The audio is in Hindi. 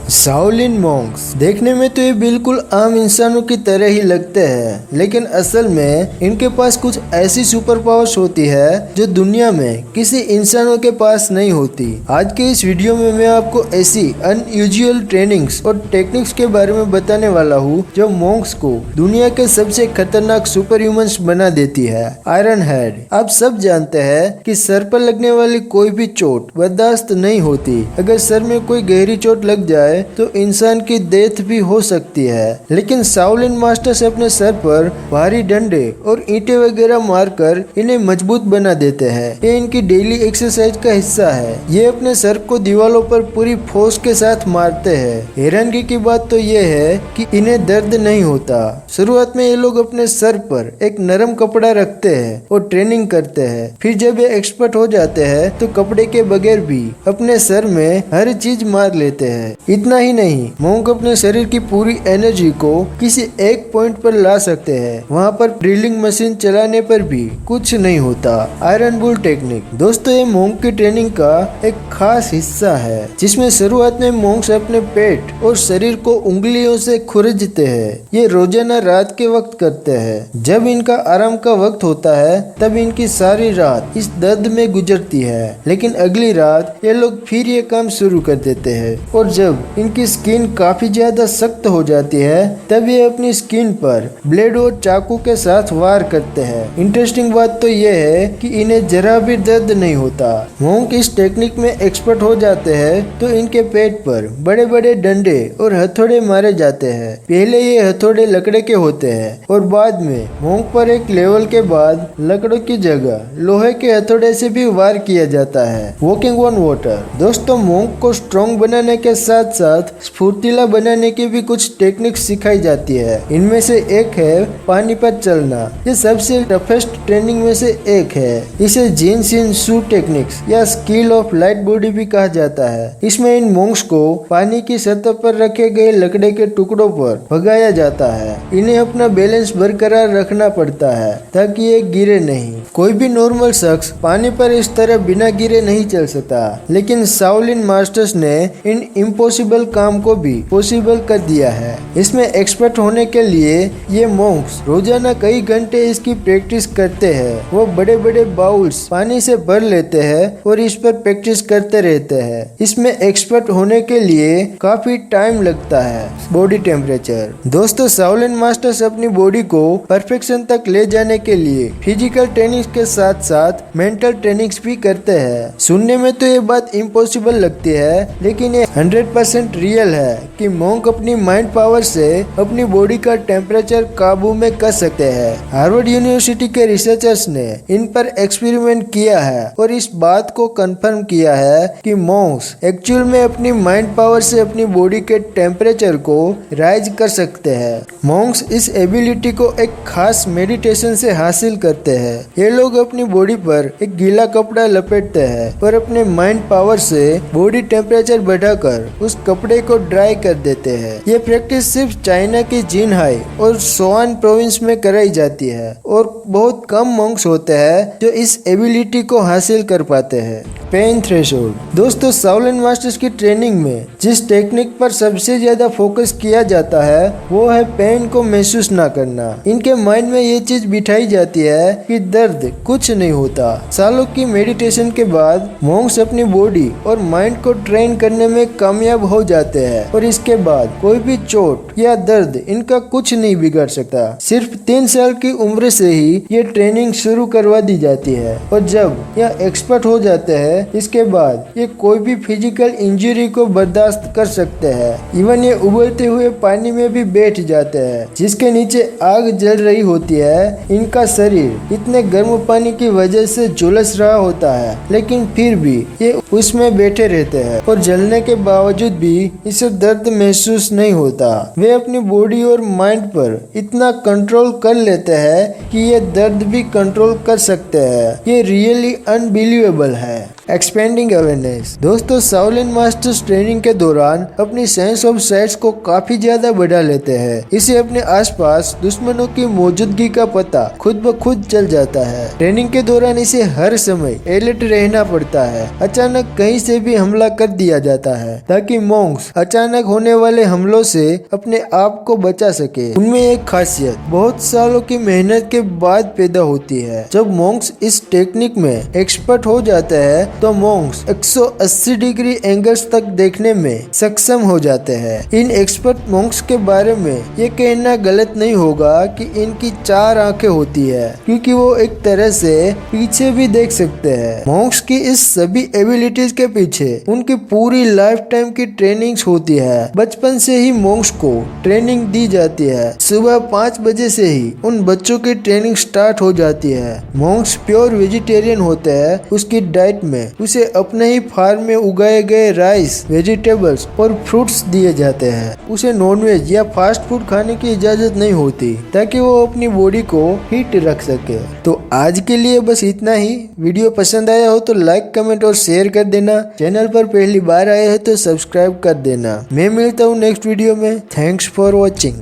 शाओलिन मॉन्क्स देखने में तो ये बिल्कुल आम इंसानों की तरह ही लगते हैं, लेकिन असल में इनके पास कुछ ऐसी सुपर पावर्स होती है जो दुनिया में किसी इंसानों के पास नहीं होती। आज के इस वीडियो में मैं आपको ऐसी अनयूजुअल ट्रेनिंग्स और टेक्निक्स के बारे में बताने वाला हूँ जो मॉन्क्स को दुनिया के सबसे खतरनाक सुपर ह्यूमंस बना देती है। Iron head. आप सब जानते हैं कि सर पर लगने वाली कोई भी चोट बर्दाश्त नहीं होती। अगर सर में कोई गहरी चोट लग जाए तो इंसान की डेथ भी हो सकती है, लेकिन शाओलिन मास्टर्स अपने सर पर भारी डंडे और ईंटें वगैरह मारकर इन्हें मजबूत बना देते हैं। ये इनकी डेली एक्सरसाइज का हिस्सा है। ये अपने सर को दीवारों पर पूरी फोर्स के साथ मारते हैं। हैरानगी की बात तो ये है कि इन्हें दर्द नहीं होता। शुरुआत में ये लोग अपने सर पर एक नरम कपड़ा रखते हैं और ट्रेनिंग करते हैं। फिर जब ये एक्सपर्ट हो जाते हैं तो कपड़े के बगैर भी अपने सर में हर चीज मार लेते हैं। इतना ही नहीं, मॉन्क अपने शरीर की पूरी एनर्जी को किसी एक पॉइंट पर ला सकते हैं। वहाँ पर ड्रिलिंग मशीन चलाने पर भी कुछ नहीं होता। Iron bull technique. दोस्तों, ये मॉन्क की ट्रेनिंग का एक खास हिस्सा है, जिसमें शुरुआत में मॉन्क्स अपने पेट और शरीर को उंगलियों से खुरचते हैं। ये रोजाना रात के वक्त करते हैं। जब इनका आराम का वक्त होता है तब इनकी सारी रात इस दर्द में गुजरती है, लेकिन अगली रात ये लोग फिर ये काम शुरू कर देते हैं। और जब इनकी स्किन काफी ज्यादा सख्त हो जाती है तब ये अपनी स्किन पर ब्लेड और चाकू के साथ वार करते हैं। इंटरेस्टिंग बात तो ये है कि इन्हें जरा भी दर्द नहीं होता। मॉन्क इस टेक्निक में एक्सपर्ट हो जाते हैं तो इनके पेट पर बड़े बड़े डंडे और हथौड़े मारे जाते हैं। पहले ये हथौड़े लकड़े के होते हैं और बाद में मॉन्क पर एक लेवल के बाद लकड़ों की जगह लोहे के हथौड़े से भी वार किया जाता है। Walking on water. दोस्तों, मॉन्क को स्ट्रॉन्ग बनाने के साथ साथ स्फूर्तिला बनाने की भी कुछ टेक्निक सिखाई जाती है। इनमें से एक है पानी पर चलना। ये सबसे टफेस्ट ट्रेनिंग में से एक है। इसे जीन्स इन शू टेक्निक्स या स्किल ऑफ लाइट बॉडी भी कहा जाता है। इसमें इन मॉन्क्स को पानी की सतह पर रखे गए लकड़े के टुकड़ों पर भगाया जाता है। इन्हें अपना बैलेंस बरकरार रखना पड़ता है ताकि ये गिरे नहीं। कोई भी नॉर्मल शख्स पानी पर इस तरह बिना गिरे नहीं चल सकता, लेकिन शाओलिन मास्टर्स ने इन इम्पॉसिबल काम को भी पॉसिबल कर दिया है। इसमें एक्सपर्ट होने के लिए ये मॉन्क्स रोजाना कई घंटे इसकी प्रैक्टिस करते हैं। वो बड़े बड़े बाउल्स पानी से भर लेते हैं और इस पर प्रैक्टिस करते रहते हैं। इसमें एक्सपर्ट होने के लिए काफी टाइम लगता है। Body temperature. दोस्तों, शाओलिन मास्टर्स अपनी बॉडी को परफेक्शन तक ले जाने के लिए फिजिकल ट्रेनिंग के साथ साथ मेंटल ट्रेनिंग्स भी करते हैं। सुनने में तो ये बात इम्पॉसिबल लगती है, लेकिन ये 100% रियल है कि मॉन्क अपनी माइंड पावर से अपनी बॉडी का टेम्परेचर काबू में कर सकते हैं। हार्वर्ड यूनिवर्सिटी के रिसर्चर्स ने इन पर एक्सपेरिमेंट किया है और इस बात को कंफर्म किया है कि मॉन्क्स एक्चुअल में अपनी माइंड पावर से अपनी बॉडी के टेम्परेचर को राइज कर सकते हैं। मॉन्क्स इस एबिलिटी को एक खास मेडिटेशन से हासिल करते हैं। ये लोग अपनी बॉडी पर एक गीला कपड़ा लपेटते हैं और अपने माइंड पावर से बॉडी टेम्परेचर बढ़ाकर उस कपड़े को ड्राई कर देते हैं। ये प्रैक्टिस सिर्फ चाइना की जिनहाई और सोआन प्रोविंस में कराई जाती है और बहुत कम मॉन्क्स होते हैं जो इस एबिलिटी को हासिल कर पाते हैं। Pain threshold. दोस्तों, शाओलिन मास्टर्स की ट्रेनिंग में जिस टेक्निक पर सबसे ज्यादा फोकस किया जाता है वो है पेन को महसूस ना करना। इनके माइंड में ये चीज बिठाई जाती है कि दर्द कुछ नहीं होता। सालों की मेडिटेशन के बाद मॉन्क्स अपनी बॉडी और माइंड को ट्रेन करने में कामयाब हो जाते हैं और इसके बाद कोई भी चोट या दर्द इनका कुछ नहीं बिगाड़ सकता। सिर्फ 3 साल की उम्र से ही ये ट्रेनिंग शुरू करवा दी जाती है और जब यह एक्सपर्ट हो जाते हैं इसके बाद ये कोई भी फिजिकल इंजरी को बर्दाश्त कर सकते हैं। इवन ये उबलते हुए पानी में भी बैठ जाते हैं जिसके नीचे आग जल रही होती है। इनका शरीर इतने गर्म पानी की वजह से झुलस रहा होता है, लेकिन फिर भी ये उसमें बैठे रहते हैं और जलने के बावजूद भी इसे दर्द महसूस नहीं होता। वे अपनी बॉडी और माइंड पर इतना कंट्रोल कर लेते हैं कि ये दर्द भी कंट्रोल कर सकते हैं। ये रियली अनबिलीवेबल है। Expanding awareness. दोस्तों, शाओलिन मास्टर्स ट्रेनिंग के दौरान अपनी सेंस ऑफ साइट्स को काफी ज्यादा बढ़ा लेते हैं। इसे अपने आसपास दुश्मनों की मौजूदगी का पता खुद ब खुद चल जाता है। ट्रेनिंग के दौरान इसे हर समय अलर्ट रहना पड़ता है। अचानक कहीं से भी हमला कर दिया जाता है ताकि मॉन्क्स अचानक होने वाले हमलों से अपने आप को बचा सके। उनमें एक खासियत बहुत सालों की मेहनत के बाद पैदा होती है। जब मॉन्क्स इस टेक्निक में एक्सपर्ट हो जाते हैं तो मॉन्क्स 180 डिग्री एंगल्स तक देखने में सक्षम हो जाते हैं। इन एक्सपर्ट मॉन्क्स के बारे में ये कहना गलत नहीं होगा कि इनकी 4 आंखें होती है, क्योंकि वो एक तरह से पीछे भी देख सकते हैं। मॉन्क्स की इस सभी एबिलिटीज के पीछे उनकी पूरी लाइफ टाइम की ट्रेनिंग्स होती है। बचपन से ही मॉन्क्स को ट्रेनिंग दी जाती है। सुबह 5 बजे से ही उन बच्चों की ट्रेनिंग स्टार्ट हो जाती है। मॉन्क्स प्योर वेजिटेरियन होते हैं। उसकी डाइट में उसे अपने ही फार्म में उगाए गए राइस, वेजिटेबल्स और फ्रूट्स दिए जाते हैं। उसे नॉनवेज या फास्ट फूड खाने की इजाजत नहीं होती ताकि वो अपनी बॉडी को फिट रख सके। तो आज के लिए बस इतना ही। वीडियो पसंद आया हो तो लाइक, कमेंट और शेयर कर देना। चैनल पर पहली बार आए हो तो सब्सक्राइब कर देना। मैं मिलता हूँ नेक्स्ट वीडियो में। Thanks for watching.